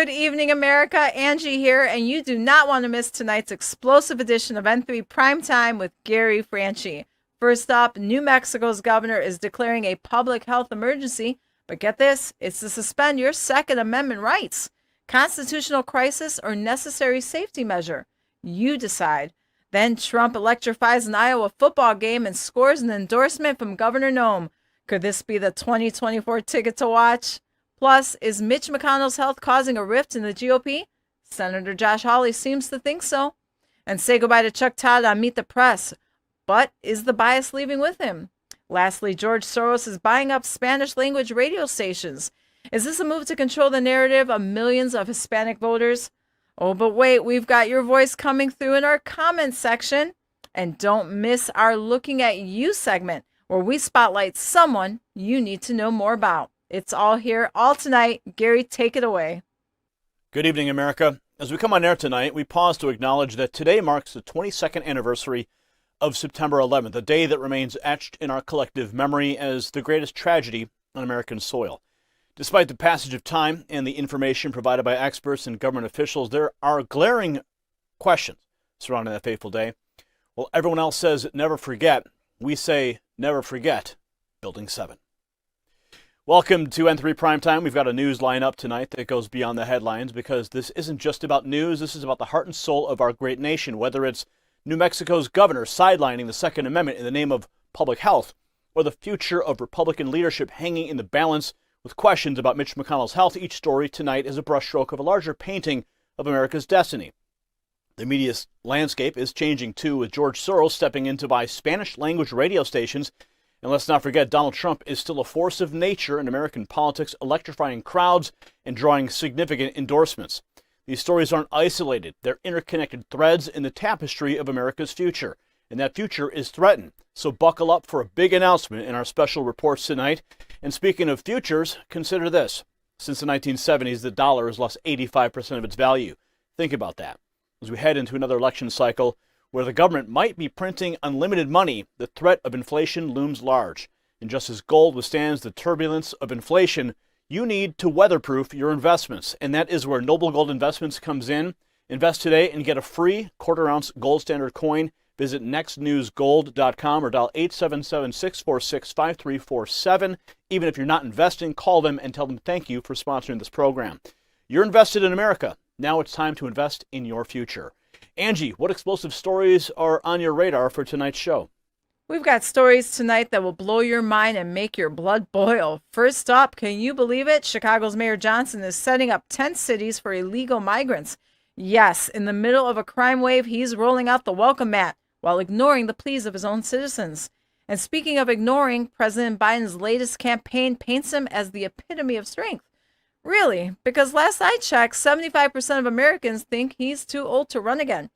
Good evening, America. Angie here, and you do not want to miss tonight's explosive edition of N3 Primetime with Gary Franchi. First up, New Mexico's governor is declaring a public health emergency, but get this, it's to suspend your Second Amendment rights. Constitutional crisis or necessary safety measure? You decide. Then Trump electrifies an Iowa football game and scores an endorsement from Governor Nome. Could this be the 2024 ticket to watch? Plus, is Mitch McConnell's health causing a rift in the GOP? Senator Josh Hawley seems to think so. And say goodbye to Chuck Todd on Meet the Press. But is the bias leaving with him? Lastly, George Soros is buying up Spanish-language radio stations. Is this a move to control the narrative of millions of Hispanic voters? Oh, but wait, we've got your voice coming through in our comments section. And don't miss our Looking at You segment, where we spotlight someone you need to know more about. It's all here, all tonight. Gary, take it away. Good evening, America. As we come on air tonight, we pause to acknowledge that today marks the 22nd anniversary of September 11th, a day that remains etched in our collective memory as the greatest tragedy on American soil. Despite the passage of time and the information provided by experts and government officials, there are glaring questions surrounding that fateful day. While everyone else says never forget, we say never forget Building 7. Welcome to N3 Primetime. We've got a news lineup tonight that goes beyond the headlines because this isn't just about news. This is about the heart and soul of our great nation, whether it's New Mexico's governor sidelining the Second Amendment in the name of public health, or the future of Republican leadership hanging in the balance with questions about Mitch McConnell's health. Each story tonight is a brushstroke of a larger painting of America's destiny. The media landscape is changing too, with George Soros stepping in to buy Spanish-language radio stations. And let's not forget, Donald Trump is still a force of nature in American politics, electrifying crowds and drawing significant endorsements. These stories aren't isolated. They're interconnected threads in the tapestry of America's future. And that future is threatened. So buckle up for a big announcement in our special reports tonight. And speaking of futures, consider this. Since the 1970s, the dollar has lost 85% of its value. Think about that. As we head into another election cycle, where the government might be printing unlimited money, the threat of inflation looms large. And just as gold withstands the turbulence of inflation, you need to weatherproof your investments. And that is where Noble Gold Investments comes in. Invest today and get a free quarter-ounce gold standard coin. Visit nextnewsgold.com or dial 877-646-5347. Even if you're not investing, call them and tell them thank you for sponsoring this program. You're invested in America. Now it's time to invest in your future. Angie, what explosive stories are on your radar for tonight's show? We've got stories tonight that will blow your mind and make your blood boil. First up, can you believe it? Chicago's Mayor Johnson is setting up tent cities for illegal migrants. Yes, in the middle of a crime wave, he's rolling out the welcome mat while ignoring the pleas of his own citizens. And speaking of ignoring, President Biden's latest campaign paints him as the epitome of strength. Really? Because last I checked, 75% of Americans think he's too old to run again.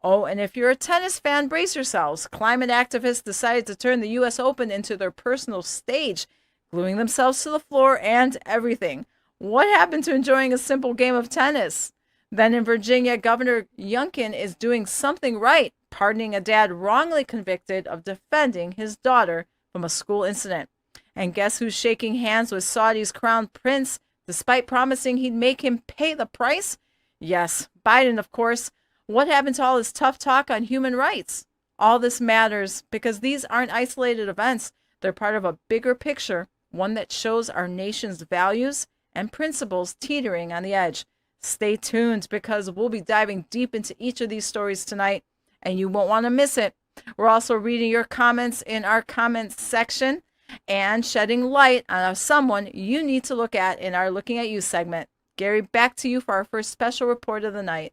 Oh, and if you're a tennis fan, brace yourselves. Climate activists decided to turn the U.S. Open into their personal stage, gluing themselves to the floor and everything. What happened to enjoying a simple game of tennis? Then in Virginia, Governor Youngkin is doing something right, pardoning a dad wrongly convicted of defending his daughter from a school incident. And guess who's shaking hands with Saudi's crown prince, despite promising he'd make him pay the price? Yes, Biden, of course. What happened to all his tough talk on human rights? All this matters because these aren't isolated events. They're part of a bigger picture, one that shows our nation's values and principles teetering on the edge. Stay tuned because we'll be diving deep into each of these stories tonight, and you won't want to miss it. We're also reading your comments in our comments section and shedding light on someone you need to look at in our Looking at You segment. Gary, back to you for our first special report of the night.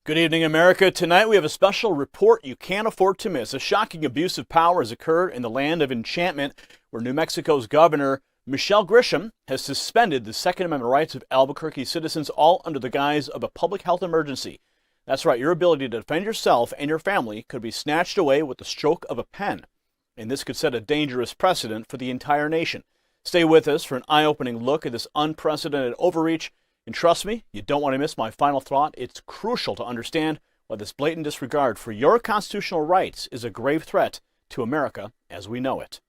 Good evening, America. Tonight we have a special report you can't afford to miss. A shocking abuse of power has occurred in the land of enchantment, where New Mexico's governor, Michelle Grisham, has suspended the Second Amendment rights of Albuquerque citizens, all under the guise of a public health emergency. That's right, your ability to defend yourself and your family could be snatched away with the stroke of a pen. And this could set a dangerous precedent for the entire nation. Stay with us for an eye-opening look at this unprecedented overreach. And trust me, you don't want to miss my final thought. It's crucial to understand why this blatant disregard for your constitutional rights is a grave threat to America as we know it.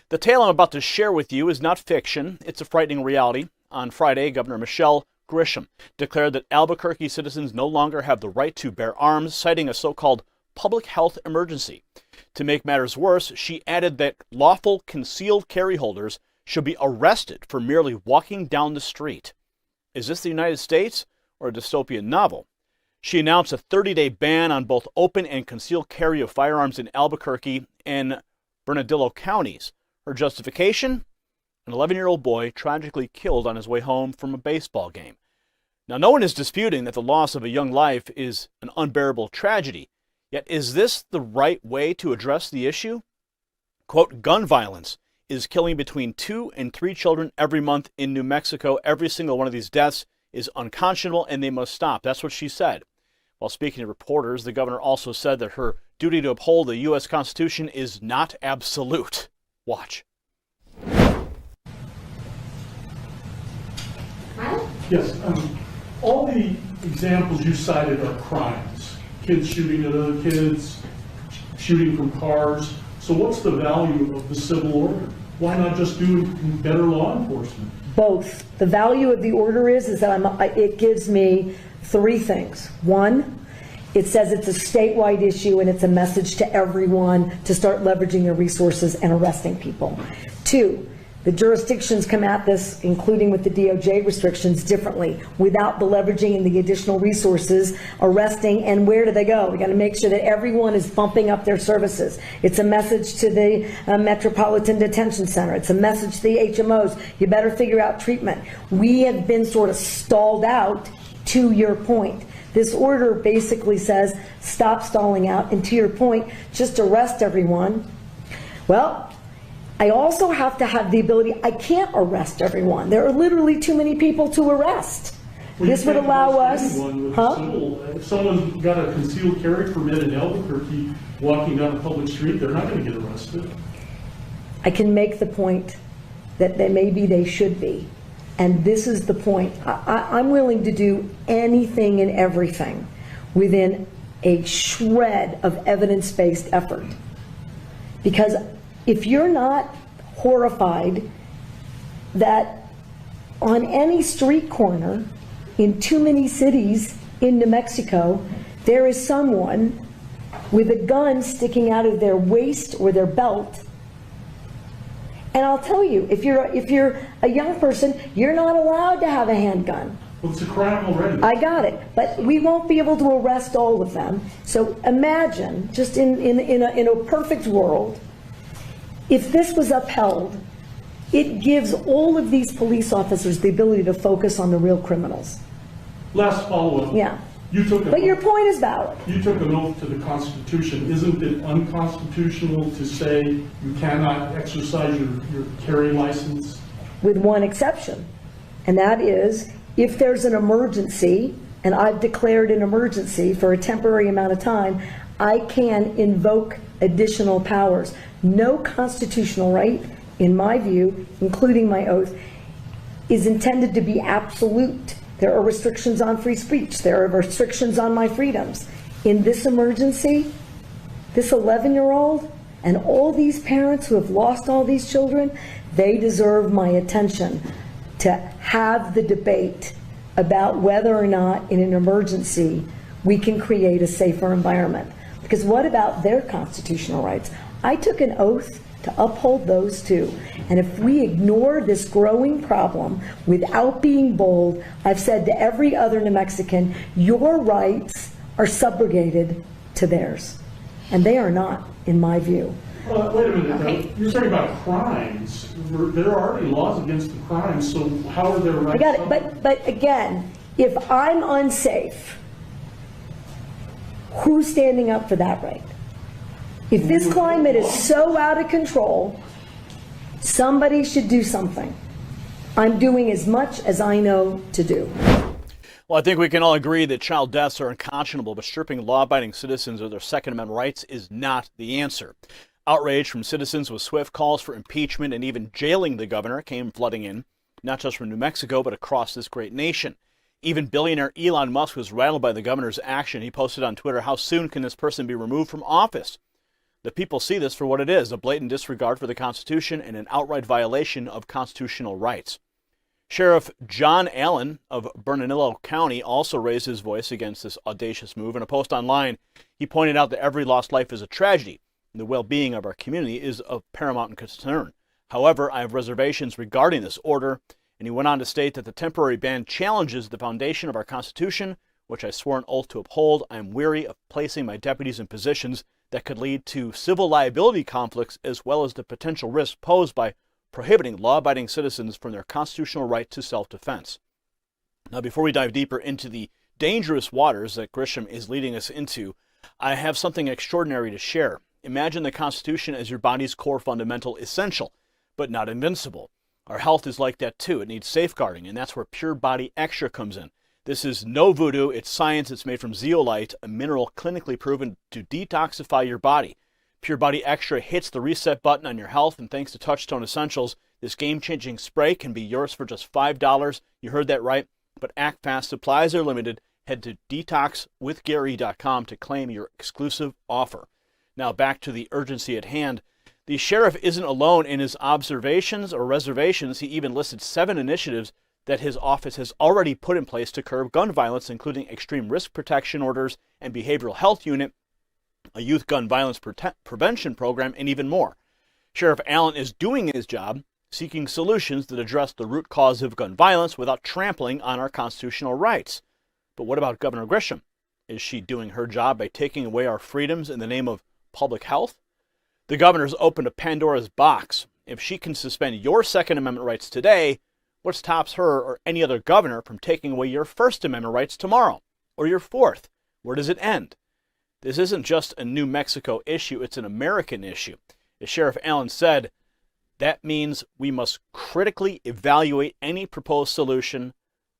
The tale I'm about to share with you is not fiction. It's a frightening reality. On Friday, Governor Michelle Grisham declared that Albuquerque citizens no longer have the right to bear arms, citing a so-called public health emergency. To make matters worse, she added that lawful concealed carry holders should be arrested for merely walking down the street. Is this the United States or a dystopian novel? She announced a 30-day ban on both open and concealed carry of firearms in Albuquerque and Bernalillo counties. Her justification? An 11-year-old boy tragically killed on his way home from a baseball game. Now, no one is disputing that the loss of a young life is an unbearable tragedy. Yet, is this the right way to address the issue? Quote, gun violence is killing between 2 and 3 children every month in New Mexico. Every single one of these deaths is unconscionable and they must stop. That's what she said. While speaking to reporters, the governor also said that her duty to uphold the U.S. Constitution is not absolute. Watch. Yes, all the examples you cited are crimes. Kids shooting at other kids, shooting from cars. So what's the value of the civil order? Why not just do better law enforcement? Both. The value of the order is that it gives me 3 things. 1, it says it's a statewide issue and it's a message to everyone to start leveraging their resources and arresting people. 2, the jurisdictions come at this, including with the DOJ restrictions, differently, without the leveraging and the additional resources, arresting, and where do they go? We got to make sure that everyone is bumping up their services. It's a message to the Metropolitan Detention Center. It's a message to the HMOs. You better figure out treatment. We have been sort of stalled out, to your point. This order basically says, stop stalling out, and to your point, just arrest everyone. Well, I also have to have the ability, I can't arrest everyone. There are literally too many people to arrest. Well, this would allow us, If someone got a concealed carry permit in Albuquerque walking down a public street, they're not going to get arrested. I can make the point that maybe they should be. And this is the point. I'm willing to do anything and everything within a shred of evidence-based effort. Because if you're not horrified that on any street corner in too many cities in New Mexico, there is someone with a gun sticking out of their waist or their belt. And I'll tell you, if you're a young person, you're not allowed to have a handgun. Well, it's a crime already. I got it, but we won't be able to arrest all of them. So imagine, just in a perfect world, if this was upheld, it gives all of these police officers the ability to focus on the real criminals. Last follow-up. Yeah. But your point is valid. You took an oath to the Constitution. Isn't it unconstitutional to say you cannot exercise your carry license? With one exception, and that is if there's an emergency, and I've declared an emergency for a temporary amount of time, I can invoke additional powers. No constitutional right, in my view, including my oath, is intended to be absolute. There are restrictions on free speech. There are restrictions on my freedoms. In this emergency, this 11-year-old and all these parents who have lost all these children, they deserve my attention to have the debate about whether or not in an emergency we can create a safer environment. Because what about their constitutional rights? I took an oath to uphold those too. And if we ignore this growing problem without being bold, I've said to every other New Mexican, your rights are subrogated to theirs. And they are not, in my view. Wait a minute. Okay. You're talking about crimes. There are already laws against the crimes, so how are their rights? I got it. But again, if I'm unsafe, who's standing up for that right? If this climate is so out of control, somebody should do something. I'm doing as much as I know to do. Well, I think we can all agree that child deaths are unconscionable, but stripping law-abiding citizens of their Second Amendment rights is not the answer. Outrage from citizens with swift calls for impeachment and even jailing the governor came flooding in, not just from New Mexico, but across this great nation. Even billionaire Elon Musk was rattled by the governor's action. He posted on Twitter, how soon can this person be removed from office? The people see this for what it is, a blatant disregard for the Constitution and an outright violation of constitutional rights. Sheriff John Allen of Bernalillo County also raised his voice against this audacious move. In a post online, he pointed out that every lost life is a tragedy, and the well-being of our community is of paramount concern. However, I have reservations regarding this order, and he went on to state that the temporary ban challenges the foundation of our Constitution, which I swore an oath to uphold. I am weary of placing my deputies in positions that could lead to civil liability conflicts, as well as the potential risk posed by prohibiting law-abiding citizens from their constitutional right to self-defense. Now, before we dive deeper into the dangerous waters that Grisham is leading us into, I have something extraordinary to share. Imagine the Constitution as your body's core fundamental essential, but not invincible. Our health is like that too. It needs safeguarding, and that's where Pure Body Extra comes in. This is no voodoo. It's science. It's made from zeolite, a mineral clinically proven to detoxify your body. Pure Body Extra hits the reset button on your health, and thanks to Touchstone Essentials, this game-changing spray can be yours for just $5. You heard that right, but act fast. Supplies are limited. Head to detoxwithgary.com to claim your exclusive offer. Now back to the urgency at hand. The sheriff isn't alone in his observations or reservations. He even listed 7 initiatives that his office has already put in place to curb gun violence, including extreme risk protection orders and behavioral health unit, a youth gun violence prevention program, and even more. Sheriff Allen is doing his job, seeking solutions that address the root cause of gun violence without trampling on our constitutional rights. But what about Governor Grisham? Is she doing her job by taking away our freedoms in the name of public health? The governor's opened a Pandora's box. If she can suspend your Second Amendment rights today, what stops her or any other governor from taking away your First Amendment rights tomorrow, or your Fourth? Where does it end? This isn't just a New Mexico issue, it's an American issue. As Sheriff Allen said, that means we must critically evaluate any proposed solution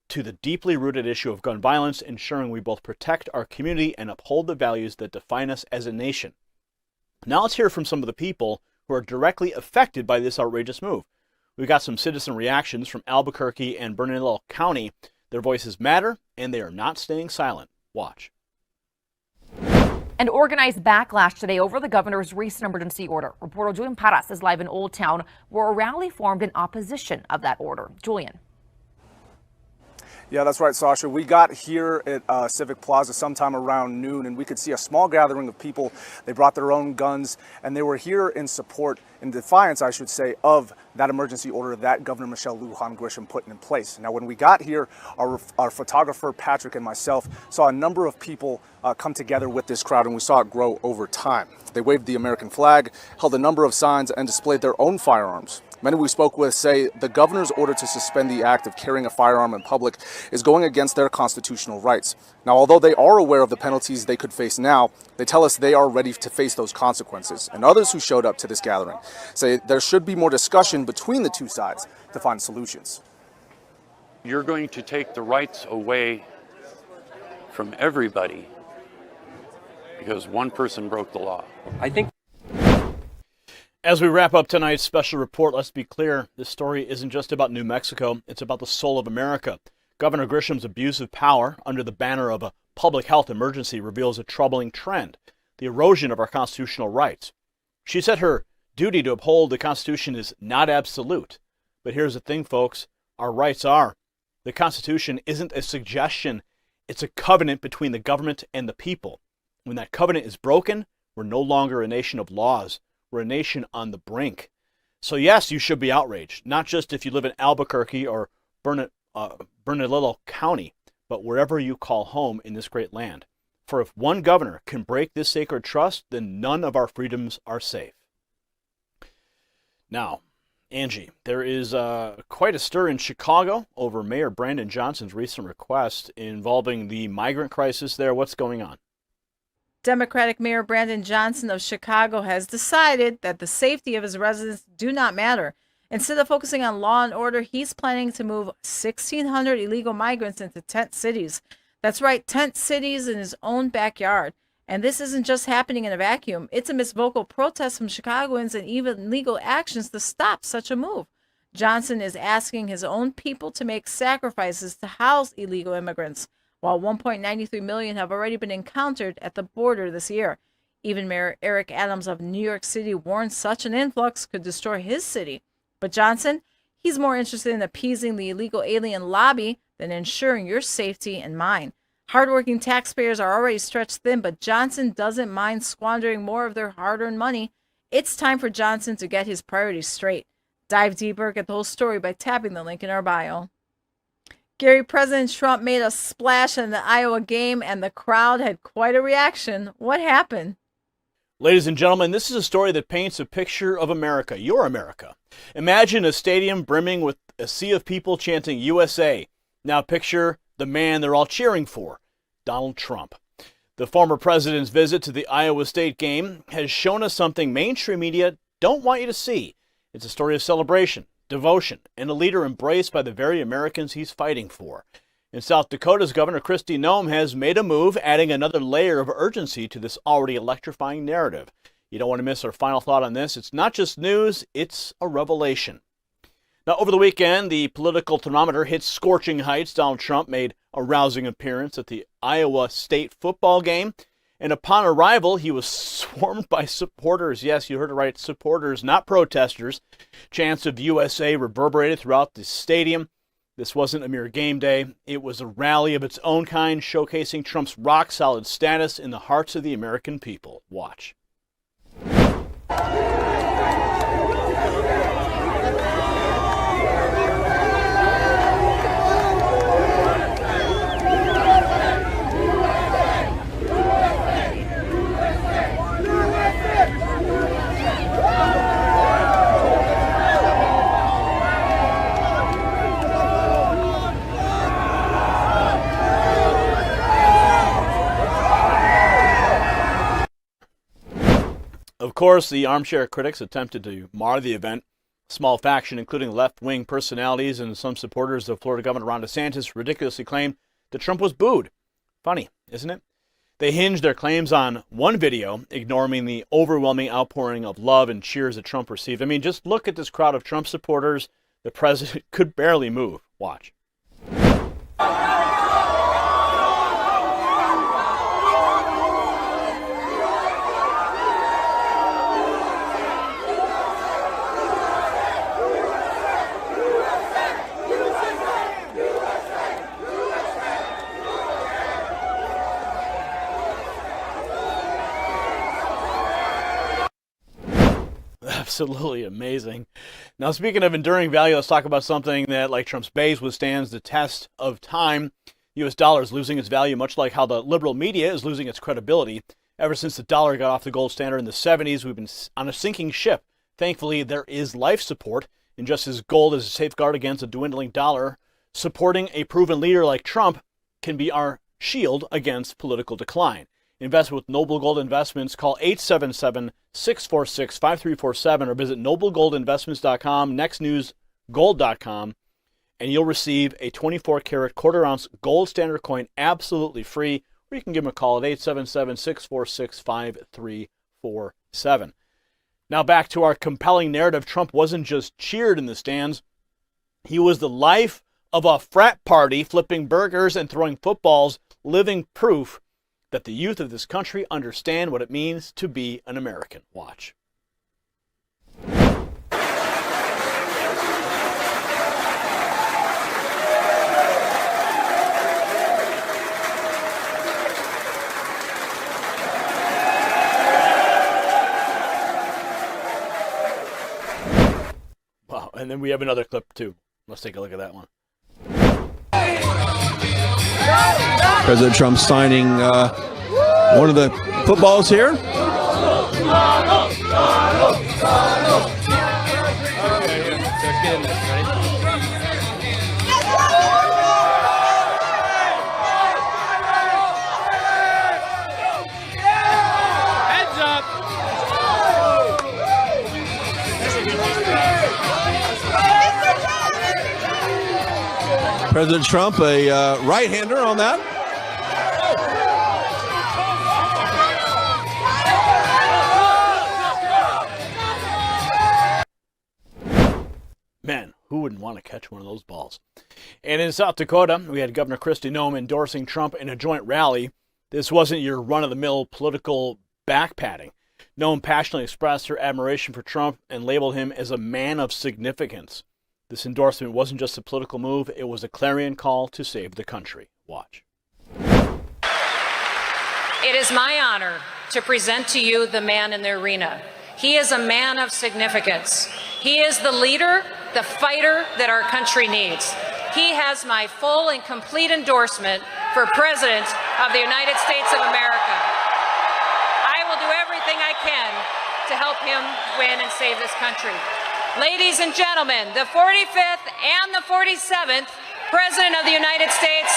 to the deeply rooted issue of gun violence, ensuring we both protect our community and uphold the values that define us as a nation. Now let's hear from some of the people who are directly affected by this outrageous move. We got some citizen reactions from Albuquerque and Bernalillo County. Their voices matter, and they are not staying silent. Watch. An organized backlash today over the governor's recent emergency order. Reporter Julian Paras is live in Old Town, where a rally formed in opposition of that order. Julian. Yeah, that's right, Sasha. We got here at Civic Plaza sometime around noon, and we could see a small gathering of people. They brought their own guns, and they were here in support, in defiance, I should say, of that emergency order that Governor Michelle Lujan Grisham put in place. Now, when we got here, our photographer, Patrick, and myself saw a number of people come together with this crowd, and we saw it grow over time. They waved the American flag, held a number of signs, and displayed their own firearms. Many we spoke with say the governor's order to suspend the act of carrying a firearm in public is going against their constitutional rights. Now, although they are aware of the penalties they could face now, they tell us they are ready to face those consequences. And others who showed up to this gathering say there should be more discussion between the two sides to find solutions. You're going to take the rights away from everybody because one person broke the law. I think. As we wrap up tonight's special report, let's be clear, this story isn't just about New Mexico, it's about the soul of America. Governor Grisham's abuse of power under the banner of a public health emergency reveals a troubling trend, the erosion of our constitutional rights. She said her duty to uphold the Constitution is not absolute. But here's the thing, folks, our rights are. The Constitution isn't a suggestion, it's a covenant between the government and the people. When that covenant is broken, we're no longer a nation of laws. We're a nation on the brink. So yes, you should be outraged, not just if you live in Albuquerque or Bernalillo County, but wherever you call home in this great land. For if one governor can break this sacred trust, then none of our freedoms are safe. Now, Angie, there is quite a stir in Chicago over Mayor Brandon Johnson's recent request involving the migrant crisis there. What's going on? Democratic Mayor Brandon Johnson of Chicago has decided that the safety of his residents do not matter. Instead of focusing on law and order, he's planning to move 1,600 illegal migrants into tent cities. That's right, tent cities in his own backyard. And this isn't just happening in a vacuum. It's amidst vocal protests from Chicagoans and even legal actions to stop such a move. Johnson is asking his own people to make sacrifices to house illegal immigrants, while 1.93 million have already been encountered at the border this year. Even Mayor Eric Adams of New York City warned such an influx could destroy his city. But Johnson, He's more interested in appeasing the illegal alien lobby than ensuring your safety and mine. Hardworking taxpayers are already stretched thin, but Johnson doesn't mind squandering more of their hard-earned money. It's time for Johnson to get his priorities straight. Dive deeper, get the whole story by tapping the link in our bio. Gary, President Trump made a splash in the Iowa game, and the crowd had quite a reaction. What happened? Ladies and gentlemen, this is a story that paints a picture of America, your America. Imagine a stadium brimming with a sea of people chanting USA. Now picture the man they're all cheering for, Donald Trump. The former president's visit to the Iowa State game has shown us something mainstream media don't want you to see. It's a story of celebration, devotion, and a leader embraced by the very Americans he's fighting for. In South Dakota's Governor Kristi Noem has made a move, adding another layer of urgency to this already electrifying narrative. You don't want to miss our final thought on this. It's not just news, it's a revelation. Now, over the weekend, the political thermometer hit scorching heights. Donald Trump made a rousing appearance at the Iowa State football game, and upon arrival, he was swarmed by supporters. Yes, you heard it right, supporters, not protesters. Chants of USA reverberated throughout the stadium. This wasn't a mere game day. It was a rally of its own kind, showcasing Trump's rock-solid status in the hearts of the American people. Watch. Of course, the armchair critics attempted to mar the event. A small faction, including left-wing personalities and some supporters of Florida Governor Ron DeSantis, ridiculously claimed that Trump was booed. Funny, isn't it? They hinged their claims on one video, ignoring the overwhelming outpouring of love and cheers that Trump received. I mean, just look at this crowd of Trump supporters. The president could barely move. Watch. Absolutely amazing. Now, speaking of enduring value, let's talk about something that, like Trump's base, withstands the test of time. U.S. dollar is losing its value, much like how the liberal media is losing its credibility. Ever since the dollar got off the gold standard in the 70s, we've been on a sinking ship. Thankfully, there is life support, and just as gold is a safeguard against a dwindling dollar, supporting a proven leader like Trump can be our shield against political decline. Invest with Noble Gold Investments. Call 877-646-5347 or visit noblegoldinvestments.com, nextnewsgold.com, and you'll receive a 24-karat quarter-ounce gold standard coin absolutely free, or you can give them a call at 877-646-5347. Now back to our compelling narrative. Trump wasn't just cheered in the stands. He was the life of a frat party, flipping burgers and throwing footballs, living proof that the youth of this country understand what it means to be an American. Watch. Wow, and then we have another clip too. Let's take a look at that one. President Trump signing one of the footballs here. Heads up. President Trump, a right-hander on that. Man, who wouldn't want to catch one of those balls? And in South Dakota, we had Governor Kristi Noem endorsing Trump in a joint rally. This wasn't your run-of-the-mill political backpatting. Noem passionately expressed her admiration for Trump and labeled him as a man of significance. This endorsement wasn't just a political move, it was a clarion call to save the country. Watch. It is my honor to present to you the man in the arena. He is a man of significance. He is the leader, the fighter that our country needs. He has my full and complete endorsement for President of the United States of America. I will do everything I can to help him win and save this country. Ladies and gentlemen, the 45th and the 47th President of the United States,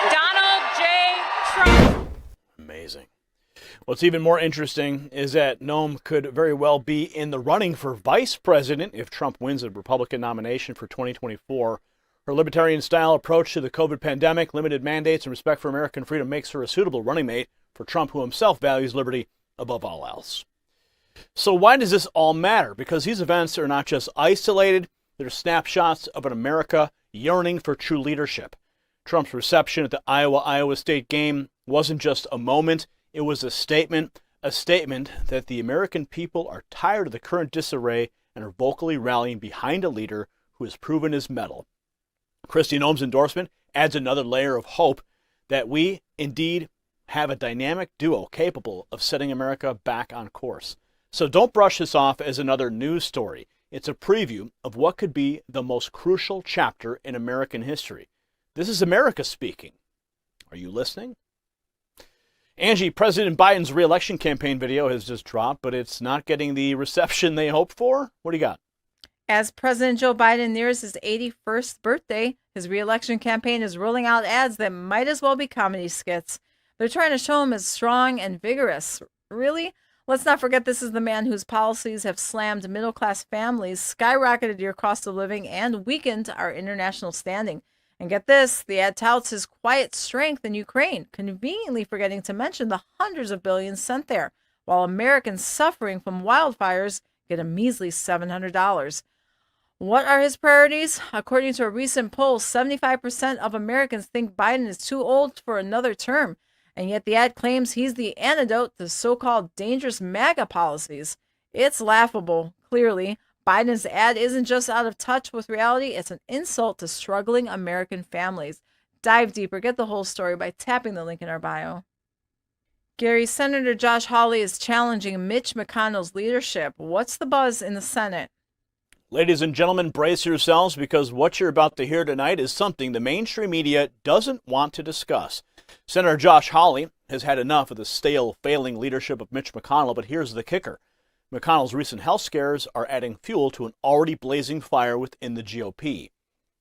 Donald J. Trump. Amazing. What's even more interesting is that Noem could very well be in the running for vice president if Trump wins a Republican nomination for 2024. Her libertarian-style approach to the COVID pandemic, limited mandates, and respect for American freedom makes her a suitable running mate for Trump, who himself values liberty above all else. So why does this all matter? Because these events are not just isolated, they're snapshots of an America yearning for true leadership. Trump's reception at the Iowa State game wasn't just a moment, it was a statement that the American people are tired of the current disarray and are vocally rallying behind a leader who has proven his mettle. Kristi Noem's endorsement adds another layer of hope that we indeed have a dynamic duo capable of setting America back on course. So don't brush this off as another news story. It's a preview of what could be the most crucial chapter in American history. This is America speaking. Are you listening? Angie, President Biden's re-election campaign video has just dropped, but it's not getting the reception they hoped for. What do you got? As President Joe Biden nears his 81st birthday, his re-election campaign is rolling out ads that might as well be comedy skits. They're trying to show him as strong and vigorous. Really? Let's not forget this is the man whose policies have slammed middle-class families, skyrocketed your cost of living, and weakened our international standing. And get this, the ad touts his quiet strength in Ukraine, conveniently forgetting to mention the hundreds of billions sent there, while Americans suffering from wildfires get a measly $700. What are his priorities? According to a recent poll, 75% of Americans think Biden is too old for another term, and yet the ad claims he's the antidote to so-called dangerous MAGA policies. It's laughable, clearly. Biden's ad isn't just out of touch with reality, it's an insult to struggling American families. Dive deeper, get the whole story by tapping the link in our bio. Gary, Senator Josh Hawley is challenging Mitch McConnell's leadership. What's the buzz in the Senate? Ladies and gentlemen, brace yourselves because what you're about to hear tonight is something the mainstream media doesn't want to discuss. Senator Josh Hawley has had enough of the stale, failing leadership of Mitch McConnell, but here's the kicker. McConnell's recent health scares are adding fuel to an already blazing fire within the GOP.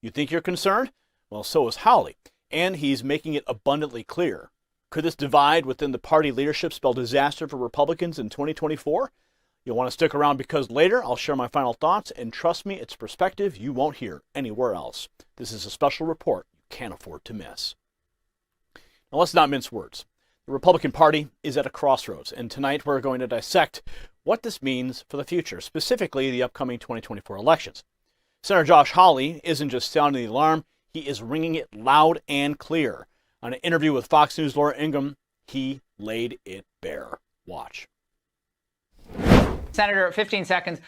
You think you're concerned? Well, so is Hawley, and he's making it abundantly clear. Could this divide within the party leadership spell disaster for Republicans in 2024? You'll want to stick around because later I'll share my final thoughts, and trust me, it's perspective you won't hear anywhere else. This is a special report you can't afford to miss. Now let's not mince words. The Republican Party is at a crossroads, and tonight we're going to dissect what this means for the future, specifically the upcoming 2024 elections. Senator Josh Hawley isn't just sounding the alarm, he is ringing it loud and clear. On an interview with Fox News' Laura Ingraham, he laid it bare. Watch. Senator, 15 seconds.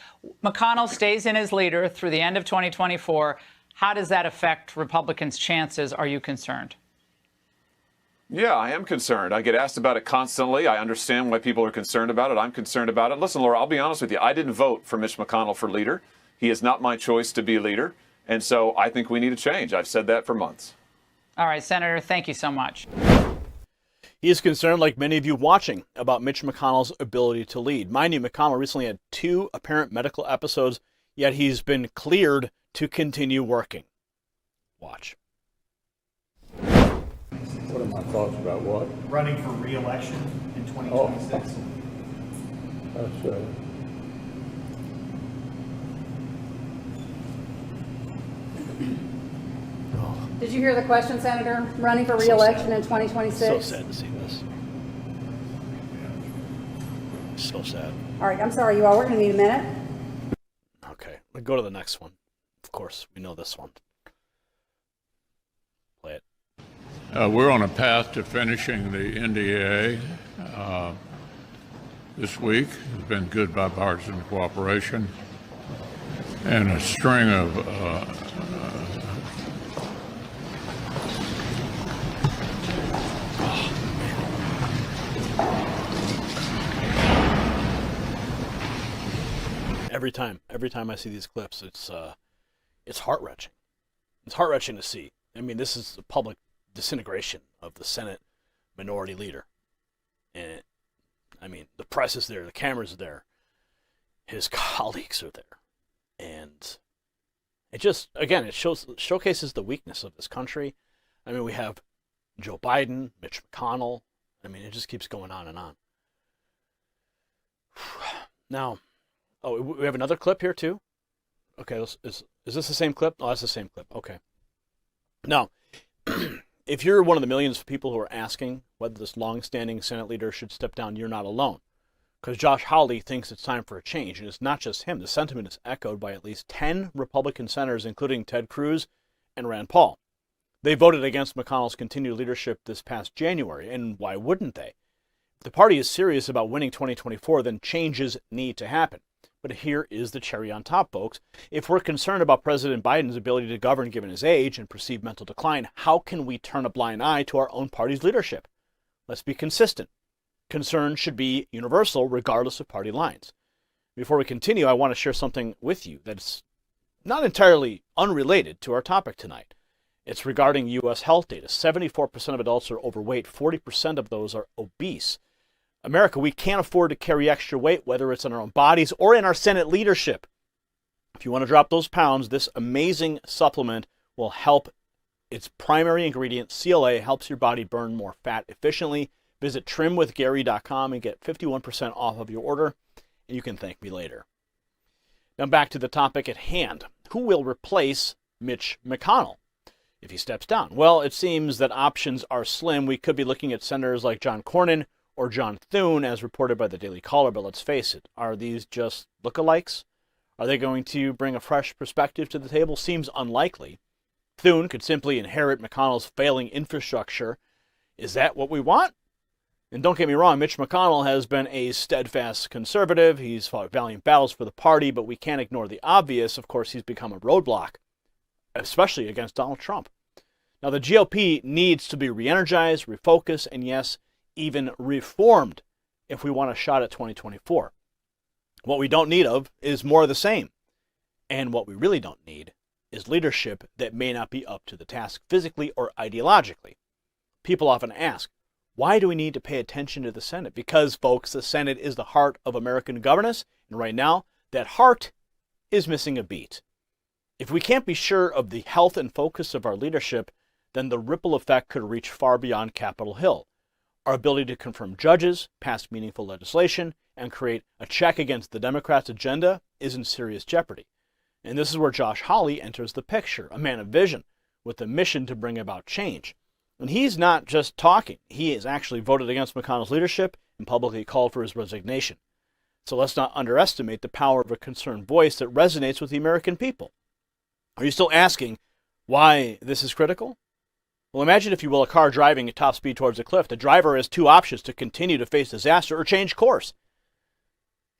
McConnell stays in as leader through the end of 2024. How does that affect Republicans' chances? Are you concerned? Yeah, I am concerned. I get asked about it constantly. I understand why people are concerned about it. I'm concerned about it. Listen, Laura, I'll be honest with you. I didn't vote for Mitch McConnell for leader. He is not my choice to be leader. And so I think we need a change. I've said that for months. All right, Senator, thank you so much. He is concerned, like many of you watching, about Mitch McConnell's ability to lead. Mind you, McConnell recently had 2 apparent medical episodes, yet he's been cleared to continue working. Watch. What are my thoughts about what? Running for re-election in 2026. That's Did you hear the question, Senator? Running for re-election in 2026? So sad to see this. So sad. All right, I'm sorry, you all. We're going to need a minute. Okay, we'll go to the next one. Of course, we know this one. Play it. we're on a path to finishing the NDA this week. It's been good bipartisan cooperation and a string of Every time I see these clips, it's heart-wrenching. It's heart-wrenching to see. I mean, this is the public disintegration of the Senate minority leader. And, I mean, the press is there, the cameras are there, his colleagues are there. And it just, again, it showcases the weakness of this country. I mean, we have Joe Biden, Mitch McConnell. I mean, it just keeps going on and on. Now, oh, we have another clip here too? Okay, is this the same clip? Oh, that's the same clip. Okay. Now, if you're one of the millions of people who are asking whether this long-standing Senate leader should step down, you're not alone. Because Josh Hawley thinks it's time for a change, and it's not just him. The sentiment is echoed by at least 10 Republican senators, including Ted Cruz and Rand Paul. They voted against McConnell's continued leadership this past January, and why wouldn't they? If the party is serious about winning 2024, then changes need to happen. But here is the cherry on top, folks. If we're concerned about President Biden's ability to govern given his age and perceived mental decline, how can we turn a blind eye to our own party's leadership? Let's be consistent. Concern should be universal, regardless of party lines. Before we continue, I want to share something with you that's not entirely unrelated to our topic tonight. It's regarding U.S. health data. 74% of adults are overweight. 40% of those are obese. America, we can't afford to carry extra weight, whether it's in our own bodies or in our Senate leadership. If you want to drop those pounds, this amazing supplement will help. Its primary ingredient, CLA, helps your body burn more fat efficiently. Visit trimwithgary.com and get 51% off of your order, and you can thank me later. Now back to the topic at hand. Who will replace Mitch McConnell if he steps down? Well, it seems that options are slim. We could be looking at senators like John Cornyn or John Thune, as reported by the Daily Caller, but let's face it, are these just lookalikes? Are they going to bring a fresh perspective to the table? Seems unlikely. Thune could simply inherit McConnell's failing infrastructure. Is that what we want? And don't get me wrong, Mitch McConnell has been a steadfast conservative. He's fought valiant battles for the party, but we can't ignore the obvious. Of course, he's become a roadblock, especially against Donald Trump. Now, the GOP needs to be re-energized, refocused, and yes, even reformed if we want a shot at 2024. What we don't need of is more of the same. And what we really don't need is leadership that may not be up to the task physically or ideologically. People often ask, why do we need to pay attention to the Senate? Because, folks, the Senate is the heart of American governance, and right now, that heart is missing a beat. If we can't be sure of the health and focus of our leadership, then the ripple effect could reach far beyond Capitol Hill. Our ability to confirm judges, pass meaningful legislation, and create a check against the Democrats' agenda is in serious jeopardy. And this is where Josh Hawley enters the picture, a man of vision, with a mission to bring about change. And he's not just talking. He has actually voted against McConnell's leadership and publicly called for his resignation. So let's not underestimate the power of a concerned voice that resonates with the American people. Are you still asking why this is critical? Well, imagine, if you will, a car driving at top speed towards a cliff. The driver has two options: to continue to face disaster or change course.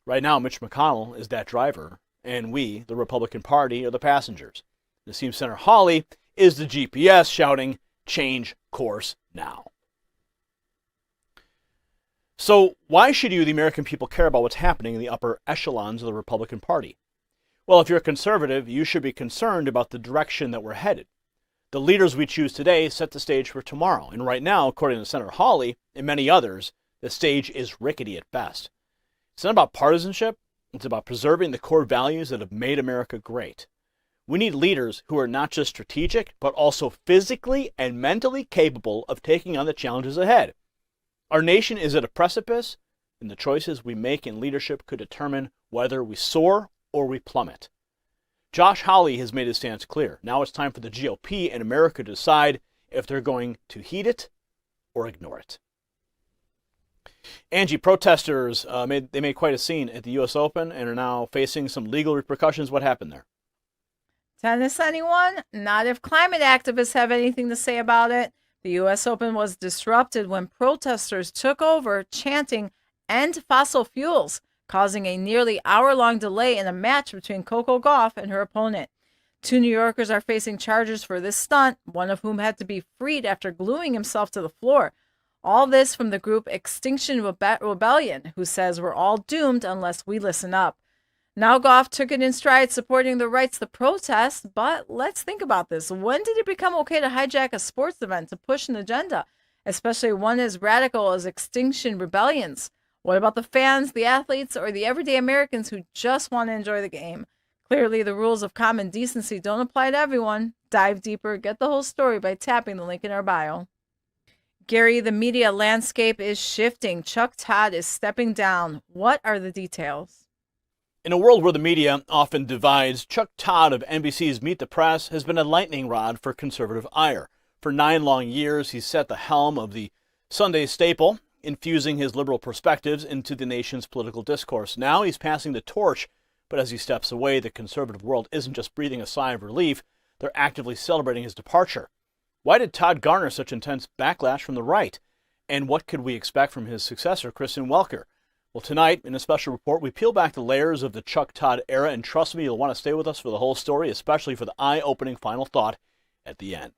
Right now, Mitch McConnell is that driver, and we, the Republican Party, are the passengers. It seems Senator Hawley is the GPS shouting, change course now. So why should you, the American people, care about what's happening in the upper echelons of the Republican Party? Well, if you're a conservative, you should be concerned about the direction that we're headed. The leaders we choose today set the stage for tomorrow. And right now, according to Senator Hawley and many others, the stage is rickety at best. It's not about partisanship. It's about preserving the core values that have made America great. We need leaders who are not just strategic, but also physically and mentally capable of taking on the challenges ahead. Our nation is at a precipice, and the choices we make in leadership could determine whether we soar or we plummet. Josh Hawley has made his stance clear. Now it's time for the GOP and America to decide if they're going to heed it or ignore it. Angie, protesters made quite a scene at the U.S. Open and are now facing some legal repercussions. What happened there? Tennis, anyone? Not if climate activists have anything to say about it. The U.S. Open was disrupted when protesters took over chanting "End fossil fuels," causing a nearly hour-long delay in a match between Coco Gauff and her opponent. 2 New Yorkers are facing charges for this stunt, one of whom had to be freed after gluing himself to the floor. All this from the group Extinction Rebellion, who says we're all doomed unless we listen up. Now Goff took it in stride, supporting the rights to protest, but let's think about this. When did it become okay to hijack a sports event to push an agenda, especially one as radical as Extinction Rebellion's? What about the fans, the athletes, or the everyday Americans who just want to enjoy the game? Clearly, the rules of common decency don't apply to everyone. Dive deeper, get the whole story by tapping the link in our bio. Gary, the media landscape is shifting. Chuck Todd is stepping down. What are the details? In a world where the media often divides, Chuck Todd of NBC's Meet the Press has been a lightning rod for conservative ire. For 9 long years, he's set the helm of the Sunday staple, infusing his liberal perspectives into the nation's political discourse. Now he's passing the torch, but as he steps away, the conservative world isn't just breathing a sigh of relief, they're actively celebrating his departure. Why did Todd garner such intense backlash from the right? And what could we expect from his successor, Kristen Welker? Well, tonight, in a special report, we peel back the layers of the Chuck Todd era, and trust me, you'll want to stay with us for the whole story, especially for the eye-opening final thought at the end.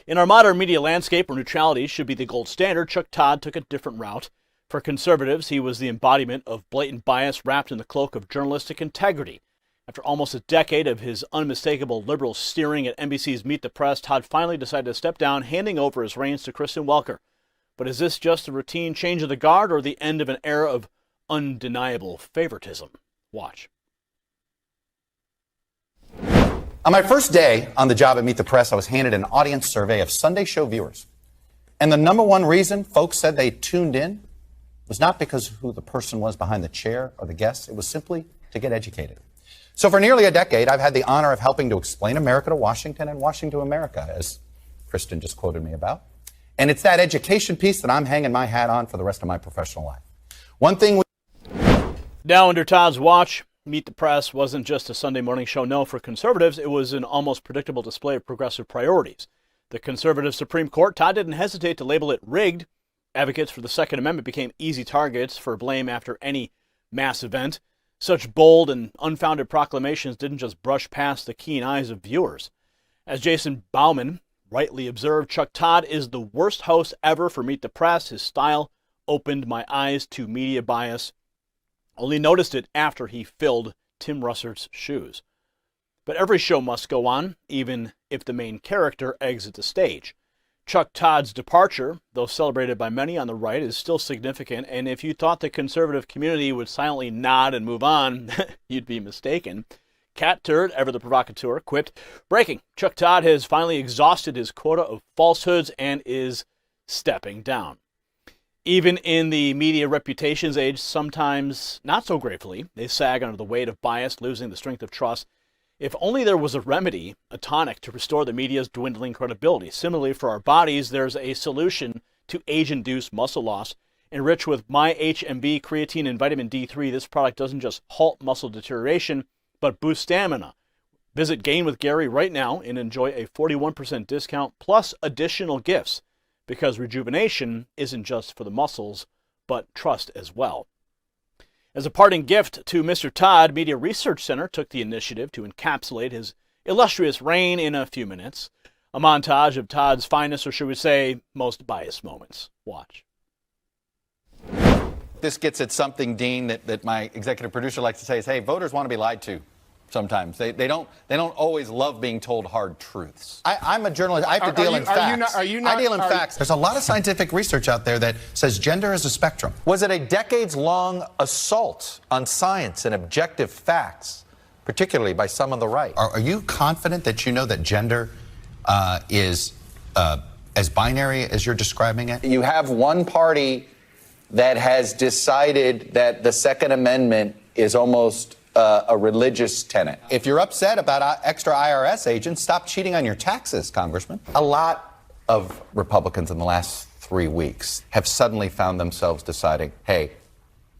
In our modern media landscape, where neutrality should be the gold standard, Chuck Todd took a different route. For conservatives, he was the embodiment of blatant bias wrapped in the cloak of journalistic integrity. After almost a decade of his unmistakable liberal steering at NBC's Meet the Press, Todd finally decided to step down, handing over his reins to Kristen Welker. But is this just a routine change of the guard or the end of an era of undeniable favoritism? Watch. On my first day on the job at Meet the Press, I was handed an audience survey of Sunday show viewers. And the number one reason folks said they tuned in was not because of who the person was behind the chair or the guest. It was simply to get educated. So for nearly a decade, I've had the honor of helping to explain America to Washington and Washington to America, as Kristen just quoted me about. And it's that education piece that I'm hanging my hat on for the rest of my professional life. One thing Now under Todd's watch, Meet the Press wasn't just a Sunday morning show. No, for conservatives, it was an almost predictable display of progressive priorities. The conservative Supreme Court, Todd didn't hesitate to label it rigged. Advocates for the Second Amendment became easy targets for blame after any mass event. Such bold and unfounded proclamations didn't just brush past the keen eyes of viewers. As Jason Bauman rightly observed, Chuck Todd is the worst host ever for Meet the Press. His style opened my eyes to media bias. Only noticed it after he filled Tim Russert's shoes. But every show must go on, even if the main character exits the stage. Chuck Todd's departure, though celebrated by many on the right, is still significant, and if you thought the conservative community would silently nod and move on, you'd be mistaken. Cat Turd, ever the provocateur, quipped, "Breaking, Chuck Todd has finally exhausted his quota of falsehoods and is stepping down." Even in the media reputations age, sometimes not so gratefully, they sag under the weight of bias, losing the strength of trust. If only there was a remedy, a tonic to restore the media's dwindling credibility. Similarly, for our bodies, there's a solution to age-induced muscle loss. Enriched with MyHMB, creatine, and vitamin D3, this product doesn't just halt muscle deterioration, but boost stamina. Visit Gain with Gary right now and enjoy a 41% discount plus additional gifts, because rejuvenation isn't just for the muscles, but trust as well. As a parting gift to Mr. Todd, Media Research Center took the initiative to encapsulate his illustrious reign in a few minutes. A montage of Todd's finest, or should we say, most biased moments. Watch. this gets at something, Dean, that my executive producer likes to say is, hey, voters want to be lied to. Sometimes they don't always love being told hard truths. I'm a journalist. I have to deal in facts. I deal in facts. There's a lot of scientific research out there that says gender is a spectrum. Was it a decades-long assault on science and objective facts, particularly by some on the right? Are you confident that you know that gender is as binary as you're describing it? You have one party that has decided that the Second Amendment is almost a religious tenet. If you're upset about extra IRS agents, stop cheating on your taxes, Congressman. A lot of Republicans in the last 3 weeks have suddenly found themselves deciding, hey,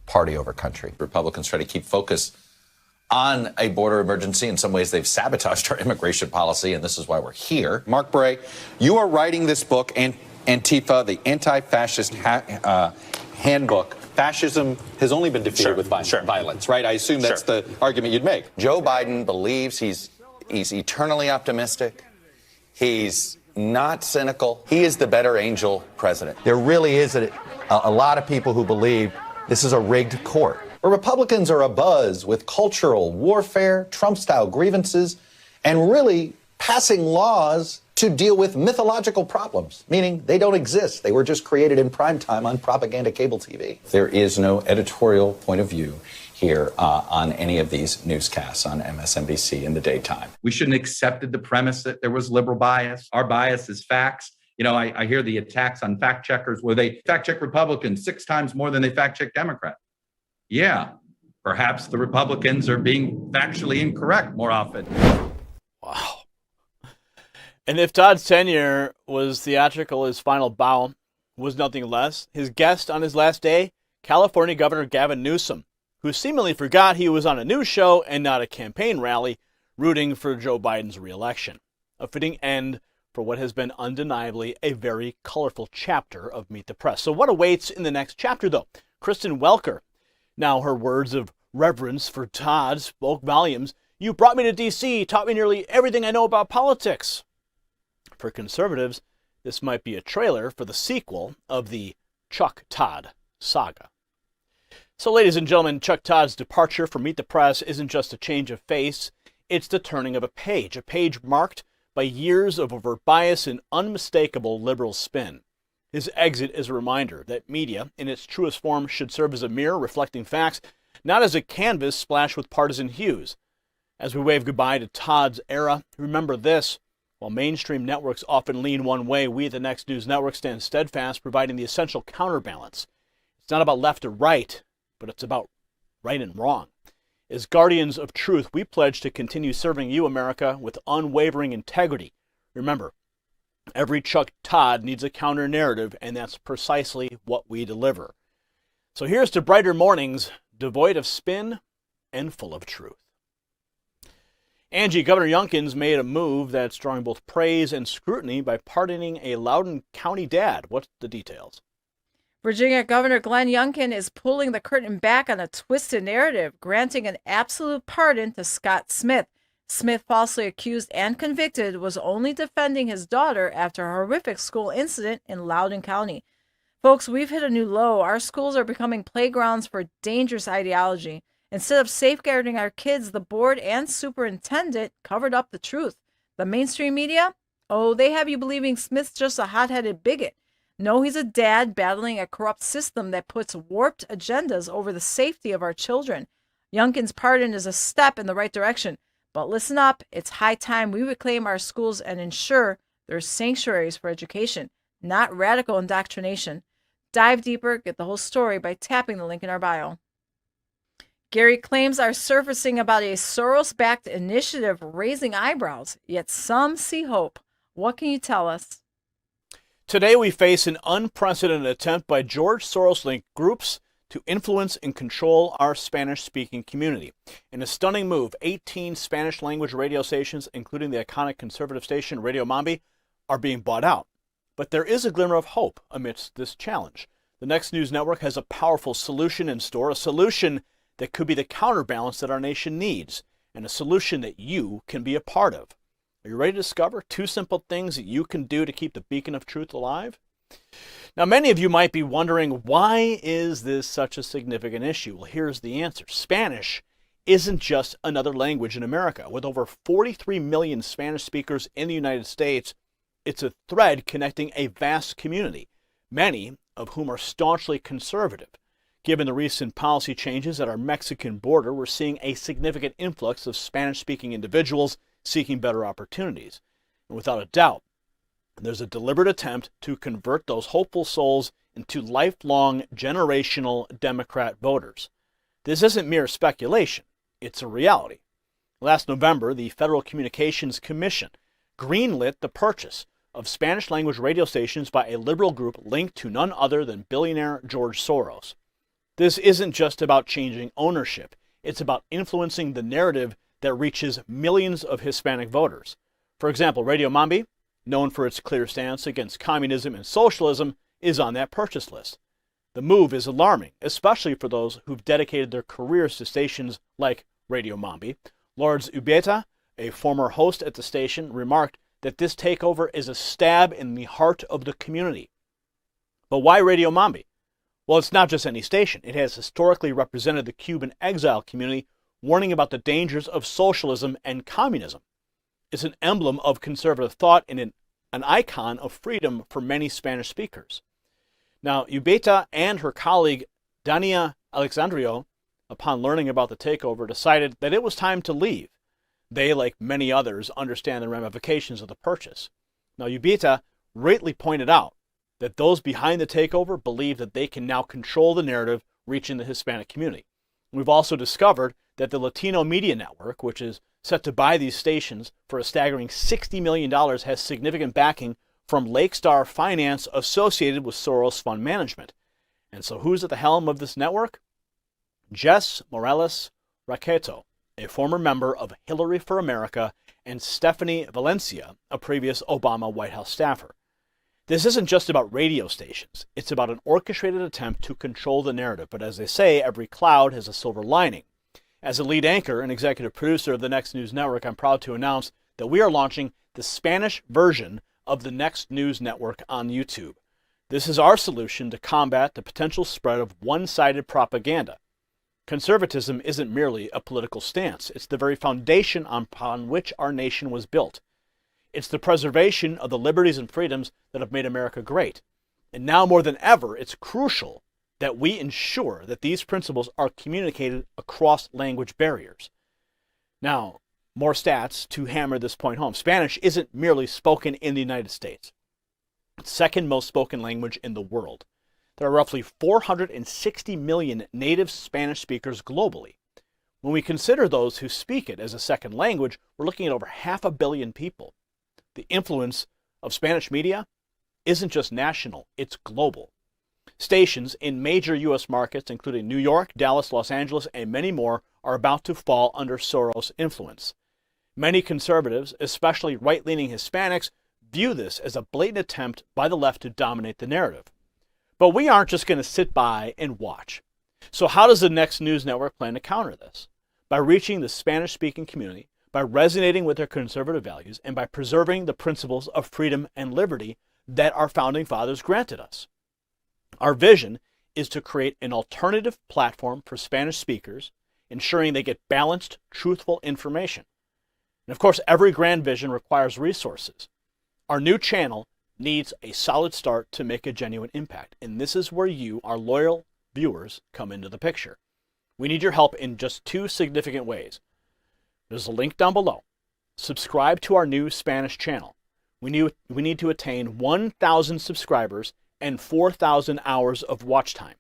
party over country. Republicans try to keep focus on a border emergency. In some ways, they've sabotaged our immigration policy, and this is why we're here. Mark Bray, you are writing this book, Antifa, the Anti-Fascist Handbook. Fascism has only been defeated with violence, right? I assume that's the argument you'd make. Joe Biden believes he's He's eternally optimistic. He's not cynical. He is the better angel president. There really is a lot of people who believe this is a rigged court. Where Republicans are abuzz with cultural warfare, Trump-style grievances, and really passing laws to deal with mythological problems, meaning they don't exist. They were just created in prime time on propaganda cable TV. There is no editorial point of view here on any of these newscasts on MSNBC in the daytime. We shouldn't have accepted the premise that there was liberal bias. Our bias is facts. You know, I hear the attacks on fact checkers where they fact check Republicans 6 times more than they fact check Democrats. Yeah, perhaps the Republicans are being factually incorrect more often. Wow. And if Todd's tenure was theatrical, his final bow was nothing less. His guest on his last day, California Governor Gavin Newsom, who seemingly forgot he was on a news show and not a campaign rally rooting for Joe Biden's reelection. A fitting end for what has been undeniably a very colorful chapter of Meet the Press. So what awaits in the next chapter, though? Kristen Welker. Now her words of reverence for Todd spoke volumes. You brought me to D.C., taught me nearly everything I know about politics. For conservatives, this might be a trailer for the sequel of the Chuck Todd saga. So, ladies and gentlemen, Chuck Todd's departure from Meet the Press isn't just a change of face, it's the turning of a page marked by years of overt bias and unmistakable liberal spin. His exit is a reminder that media, in its truest form, should serve as a mirror reflecting facts, not as a canvas splashed with partisan hues. As we wave goodbye to Todd's era, remember this: while mainstream networks often lean one way, we at the Next News Network stand steadfast, providing the essential counterbalance. It's not about left or right, but it's about right and wrong. As guardians of truth, we pledge to continue serving you, America, with unwavering integrity. Remember, every Chuck Todd needs a counter-narrative, and that's precisely what we deliver. So here's to brighter mornings, devoid of spin and full of truth. Angie, Governor Youngkin's made a move that's drawing both praise and scrutiny by pardoning a Loudoun County dad. What's the details? Virginia Governor Glenn Youngkin is pulling the curtain back on a twisted narrative, granting an absolute pardon to Scott Smith. Smith, falsely accused and convicted, was only defending his daughter after a horrific school incident in Loudoun County. Folks, we've hit a new low. Our schools are becoming playgrounds for dangerous ideology. Instead of safeguarding our kids, the board and superintendent covered up the truth. The mainstream media? Oh, they have you believing Smith's just a hot-headed bigot. No, he's a dad battling a corrupt system that puts warped agendas over the safety of our children. Youngkin's pardon is a step in the right direction. But listen up, it's high time we reclaim our schools and ensure there's sanctuaries for education, not radical indoctrination. Dive deeper, get the whole story by tapping the link in our bio. Gary claims are surfacing about a Soros-backed initiative raising eyebrows, yet some see hope. What can you tell us? Today we face an unprecedented attempt by George Soros-linked groups to influence and control our Spanish-speaking community. In a stunning move, 18 Spanish-language radio stations, including the iconic conservative station Radio Mambi, are being bought out. But there is a glimmer of hope amidst this challenge. The Next News Network has a powerful solution in store, a solution that could be the counterbalance that our nation needs, and a solution that you can be a part of. Are you ready to discover 2 simple things that you can do to keep the beacon of truth alive? Now, many of you might be wondering, why is this such a significant issue? Well, here's the answer. Spanish isn't just another language in America. With over 43 million Spanish speakers in the United States, it's a thread connecting a vast community, many of whom are staunchly conservative. Given the recent policy changes at our Mexican border, we're seeing a significant influx of Spanish-speaking individuals seeking better opportunities. And without a doubt, there's a deliberate attempt to convert those hopeful souls into lifelong generational Democrat voters. This isn't mere speculation, it's a reality. Last November, the Federal Communications Commission greenlit the purchase of Spanish-language radio stations by a liberal group linked to none other than billionaire George Soros. This isn't just about changing ownership. It's about influencing the narrative that reaches millions of Hispanic voters. For example, Radio Mambi, known for its clear stance against communism and socialism, is on that purchase list. The move is alarming, especially for those who've dedicated their careers to stations like Radio Mambi. Lourdes Ubeta, a former host at the station, remarked that this takeover is a stab in the heart of the community. But why Radio Mambi? Well, it's not just any station. It has historically represented the Cuban exile community, warning about the dangers of socialism and communism. It's an emblem of conservative thought and an icon of freedom for many Spanish speakers. Now, Ubeta and her colleague Dania Alexandrio, upon learning about the takeover, decided that it was time to leave. They, like many others, understand the ramifications of the purchase. Now, Ubeta rightly pointed out that those behind the takeover believe that they can now control the narrative reaching the Hispanic community. We've also discovered that the Latino Media Network, which is set to buy these stations for a staggering $60 million, has significant backing from Lake Star Finance associated with Soros Fund Management. And so who's at the helm of this network? Jess Morales Raqueto, a former member of Hillary for America, and Stephanie Valencia, a previous Obama White House staffer. This isn't just about radio stations. It's about an orchestrated attempt to control the narrative. But as they say, every cloud has a silver lining. As a lead anchor and executive producer of the Next News Network, I'm proud to announce that we are launching the Spanish version of the Next News Network on YouTube. This is our solution to combat the potential spread of one-sided propaganda. Conservatism isn't merely a political stance. It's the very foundation upon which our nation was built. It's the preservation of the liberties and freedoms that have made America great. And now more than ever, it's crucial that we ensure that these principles are communicated across language barriers. Now, more stats to hammer this point home. Spanish isn't merely spoken in the United States. It's the second most spoken language in the world. There are roughly 460 million native Spanish speakers globally. When we consider those who speak it as a second language, we're looking at over 500 million people. The influence of Spanish media isn't just national, it's global. Stations in major U.S. markets, including New York, Dallas, Los Angeles, and many more, are about to fall under Soros' influence. Many conservatives, especially right-leaning Hispanics, view this as a blatant attempt by the left to dominate the narrative. But we aren't just going to sit by and watch. So how does the Next News Network plan to counter this? By reaching the Spanish-speaking community, by resonating with their conservative values, and by preserving the principles of freedom and liberty that our founding fathers granted us. Our vision is to create an alternative platform for Spanish speakers, ensuring they get balanced, truthful information. And of course, every grand vision requires resources. Our new channel needs a solid start to make a genuine impact. And this is where you, our loyal viewers, come into the picture. We need your help in just two significant ways. There's a link down below. Subscribe to our new Spanish channel. We need to attain 1,000 subscribers and 4,000 hours of watch time.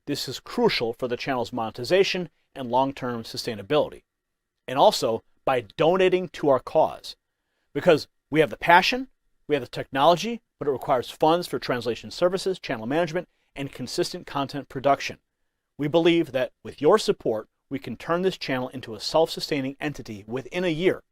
This is crucial for the channel's monetization and long-term sustainability. And also by donating to our cause. Because we have the passion, we have the technology, but it requires funds for translation services, channel management, and consistent content production. We believe that with your support, we can turn this channel into a self-sustaining entity within a year.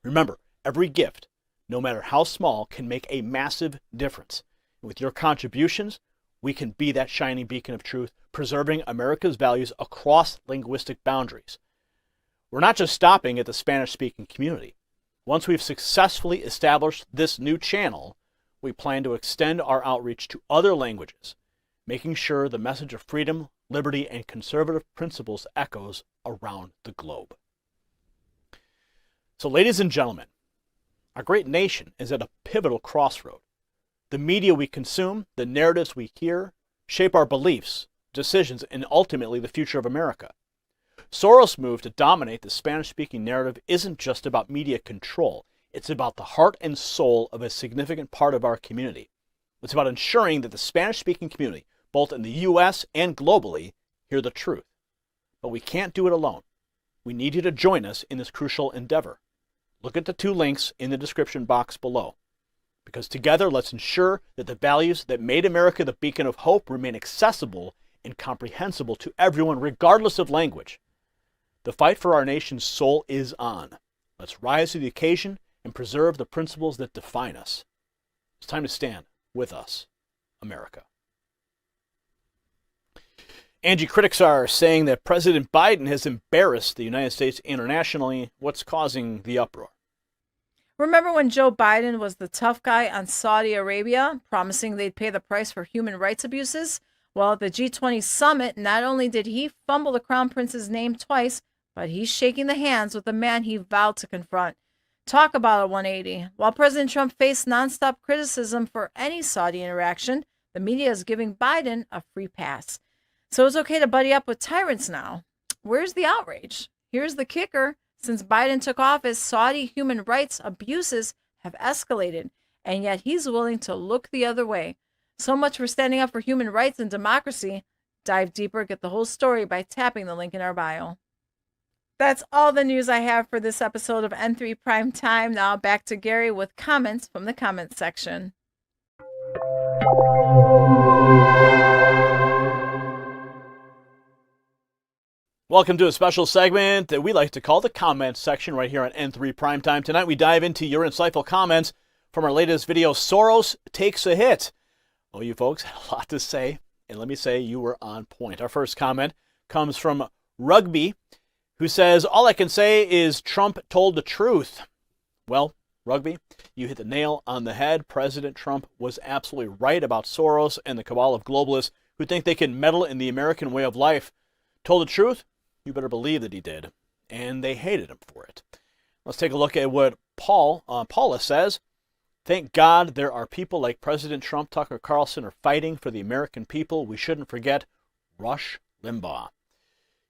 Remember, every gift, no matter how small, can make a massive difference. And with your contributions, we can be that shining beacon of truth, preserving America's values across linguistic boundaries. We're not just stopping at the Spanish-speaking community. Once we've successfully established this new channel, we plan to extend our outreach to other languages, making sure the message of freedom, liberty, and conservative principles echoes around the globe. So, ladies and gentlemen, our great nation is at a pivotal crossroad. The media we consume, the narratives we hear, shape our beliefs, decisions, and ultimately the future of America. Soros' move to dominate the Spanish-speaking narrative isn't just about media control. It's about the heart and soul of a significant part of our community. It's about ensuring that the Spanish-speaking community, both in the U.S. and globally, hear the truth. But we can't do it alone. We need you to join us in this crucial endeavor. Look at the two links in the description box below. Because together, let's ensure that the values that made America the beacon of hope remain accessible and comprehensible to everyone, regardless of language. The fight for our nation's soul is on. Let's rise to the occasion and preserve the principles that define us. It's time to stand with us, America. Angie, critics are saying that President Biden has embarrassed the United States internationally. What's causing the uproar? Remember when Joe Biden was the tough guy on Saudi Arabia, promising they'd pay the price for human rights abuses? Well, at the G20 summit, not only did he fumble the crown prince's name twice, but he's shaking the hands with the man he vowed to confront. Talk about a 180. While President Trump faced nonstop criticism for any Saudi interaction, the media is giving Biden a free pass. So it's okay to buddy up with tyrants now. Where's the outrage? Here's the kicker. Since Biden took office, Saudi human rights abuses have escalated, and yet he's willing to look the other way. So much for standing up for human rights and democracy. Dive deeper, get the whole story by tapping the link in our bio. That's all the news I have for this episode of N3 Prime Time. Now back to Gary with comments from the comments section. Welcome to a special segment that we like to call the comments section right here on N3 Primetime. Tonight we dive into your insightful comments from our latest video, Soros Takes a Hit. Oh, you folks had a lot to say, and let me say you were on point. Our first comment comes from Rugby, who says, all I can say is Trump told the truth. Well, Rugby, you hit the nail on the head. President Trump was absolutely right about Soros and the cabal of globalists who think they can meddle in the American way of life. Told the truth? You better believe that he did. And they hated him for it. Let's take a look at what Paula says. Thank God there are people like President Trump, Tucker Carlson are fighting for the American people. We shouldn't forget Rush Limbaugh.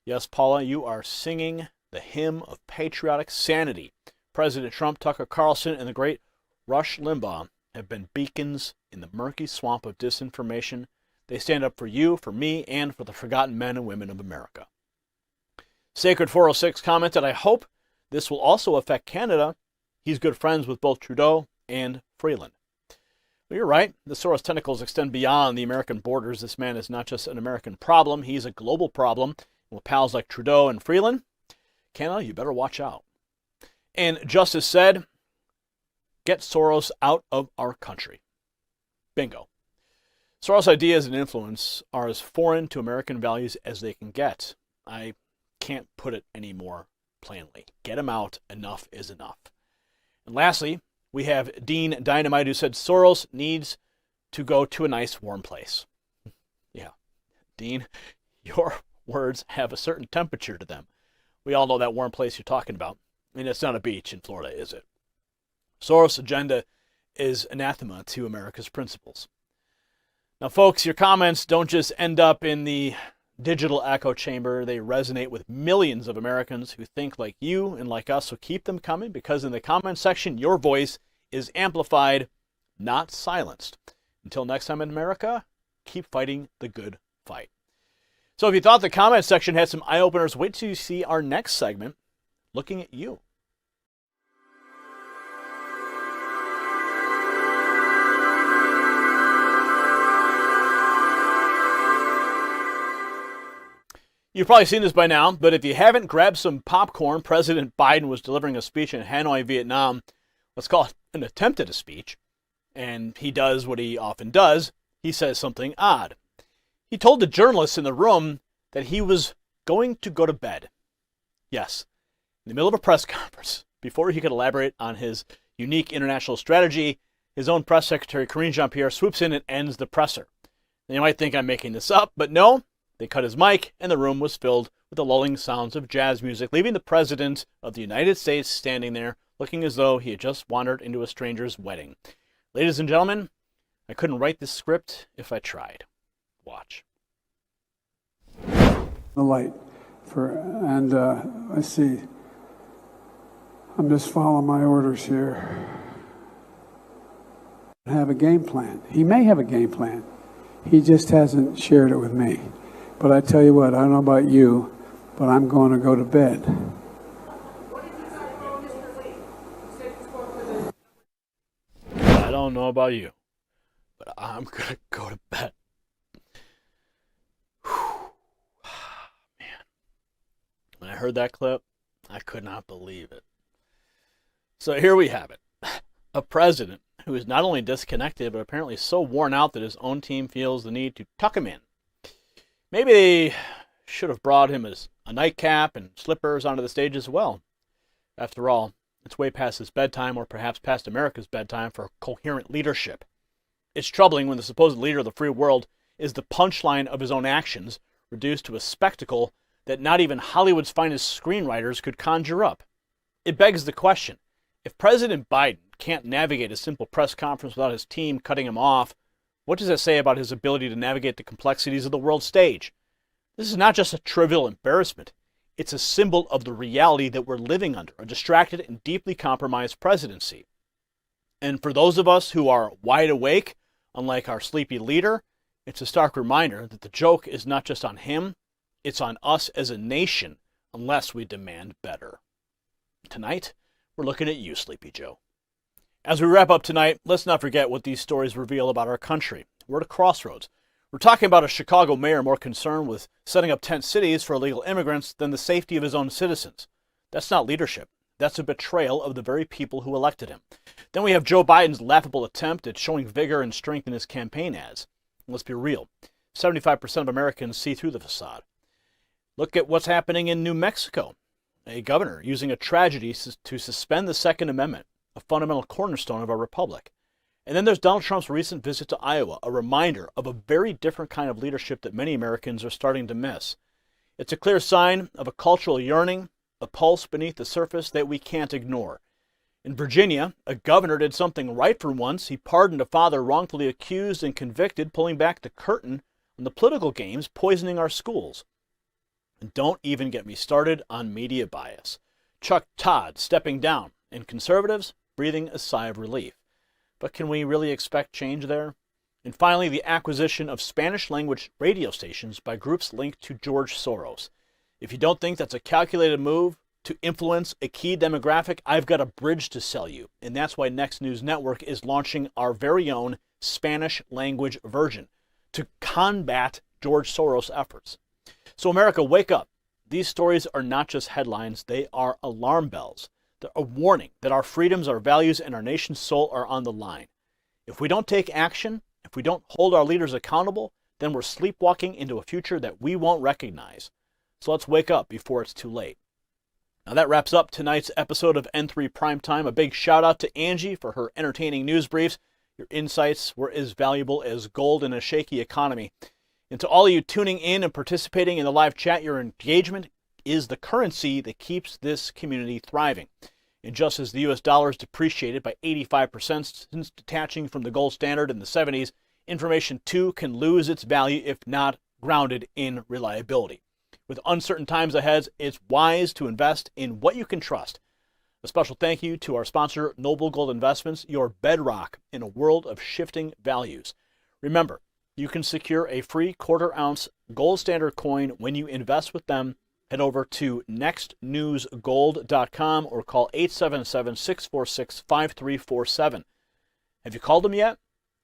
Yes, Paula, you are singing the hymn of patriotic sanity. President Trump, Tucker Carlson, and the great Rush Limbaugh have been beacons in the murky swamp of disinformation. They stand up for you, for me, and for the forgotten men and women of America. Sacred 406 commented, I hope this will also affect Canada. He's good friends with both Trudeau and Freeland. Well, you're right. The Soros tentacles extend beyond the American borders. This man is not just an American problem. He's a global problem. With pals like Trudeau and Freeland, Canada, you better watch out. And Justice said, get Soros out of our country. Bingo. Soros' ideas and influence are as foreign to American values as they can get. I can't put it any more plainly. Get him out. Enough is enough. And lastly, we have Dean Dynamite, who said Soros needs to go to a nice warm place. Yeah, Dean, your words have a certain temperature to them. We all know that warm place you're talking about. And it's not a beach in Florida, is it? Soros' agenda is anathema to America's principles. Now, folks, your comments don't just end up in the digital echo chamber. They resonate with millions of Americans who think like you and like us. So keep them coming, because in the comment section, your voice is amplified, not silenced. Until next time in America, keep fighting the good fight. So if you thought the comment section had some eye-openers, wait till you see our next segment, Looking at You. You've probably seen this by now, but if you haven't, grab some popcorn. President Biden was delivering a speech in Hanoi, Vietnam. Let's call it an attempt at a speech. And he does what he often does. He says something odd. He told the journalists in the room that he was going to go to bed. Yes, in the middle of a press conference, before he could elaborate on his unique international strategy, his own press secretary, Karine Jean-Pierre, swoops in and ends the presser. Now, you might think I'm making this up, but no. They cut his mic, and the room was filled with the lulling sounds of jazz music, leaving the President of the United States standing there, looking as though he had just wandered into a stranger's wedding. Ladies and gentlemen, I couldn't write this script if I tried. Watch. The light and let's see. I'm just following my orders here. Have a game plan. He may have a game plan. He just hasn't shared it with me. But I tell you what, I don't know about you, but I'm going to go to bed. I don't know about you, but I'm going to go to bed. Man, when I heard that clip, I could not believe it. So here we have it. A president who is not only disconnected, but apparently so worn out that his own team feels the need to tuck him in. Maybe they should have brought him as a nightcap and slippers onto the stage as well. After all, it's way past his bedtime, or perhaps past America's bedtime, for coherent leadership. It's troubling when the supposed leader of the free world is the punchline of his own actions, reduced to a spectacle that not even Hollywood's finest screenwriters could conjure up. It begs the question, if President Biden can't navigate a simple press conference without his team cutting him off, what does that say about his ability to navigate the complexities of the world stage? This is not just a trivial embarrassment. It's a symbol of the reality that we're living under, a distracted and deeply compromised presidency. And for those of us who are wide awake, unlike our sleepy leader, it's a stark reminder that the joke is not just on him, it's on us as a nation, unless we demand better. Tonight, we're looking at you, Sleepy Joe. As we wrap up tonight, let's not forget what these stories reveal about our country. We're at a crossroads. We're talking about a Chicago mayor more concerned with setting up tent cities for illegal immigrants than the safety of his own citizens. That's not leadership. That's a betrayal of the very people who elected him. Then we have Joe Biden's laughable attempt at showing vigor and strength in his campaign ads. Let's be real. 75% of Americans see through the facade. Look at what's happening in New Mexico. A governor using a tragedy to suspend the Second Amendment, a fundamental cornerstone of our republic. And then there's Donald Trump's recent visit to Iowa, a reminder of a very different kind of leadership that many Americans are starting to miss. It's a clear sign of a cultural yearning, a pulse beneath the surface that we can't ignore. In Virginia, a governor did something right for once. He pardoned a father wrongfully accused and convicted, pulling back the curtain on the political games poisoning our schools. And don't even get me started on media bias. Chuck Todd stepping down, and conservatives breathing a sigh of relief. But can we really expect change there? And finally, the acquisition of Spanish-language radio stations by groups linked to George Soros. If you don't think that's a calculated move to influence a key demographic, I've got a bridge to sell you. And that's why Next News Network is launching our very own Spanish-language version to combat George Soros' efforts. So America, wake up. These stories are not just headlines, they are alarm bells. They're a warning that our freedoms, our values, and our nation's soul are on the line. If we don't take action, if we don't hold our leaders accountable, then we're sleepwalking into a future that we won't recognize. So let's wake up before it's too late. Now that wraps up tonight's episode of N3 Primetime. A big shout out to Angie for her entertaining news briefs. Your insights were as valuable as gold in a shaky economy. And to all of you tuning in and participating in the live chat, your engagement is the currency that keeps this community thriving. And just as the U.S. dollar has depreciated by 85% since detaching from the gold standard in the 70s, information too can lose its value if not grounded in reliability. With uncertain times ahead, it's wise to invest in what you can trust. A special thank you to our sponsor, Noble Gold Investments, your bedrock in a world of shifting values. Remember, you can secure a free quarter-ounce gold standard coin when you invest with them. Head over to nextnewsgold.com or call 877-646-5347. Have you called them yet?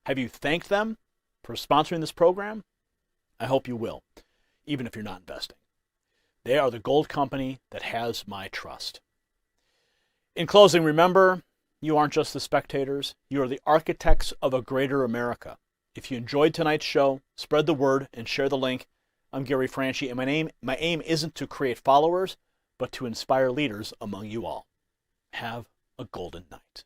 Have you thanked them for sponsoring this program? I hope you will, even if you're not investing. They are the gold company that has my trust. In closing, remember, you aren't just the spectators. You are the architects of a greater America. If you enjoyed tonight's show, spread the word and share the link. I'm Gary Franchi, and my aim isn't to create followers, but to inspire leaders among you all. Have a golden night.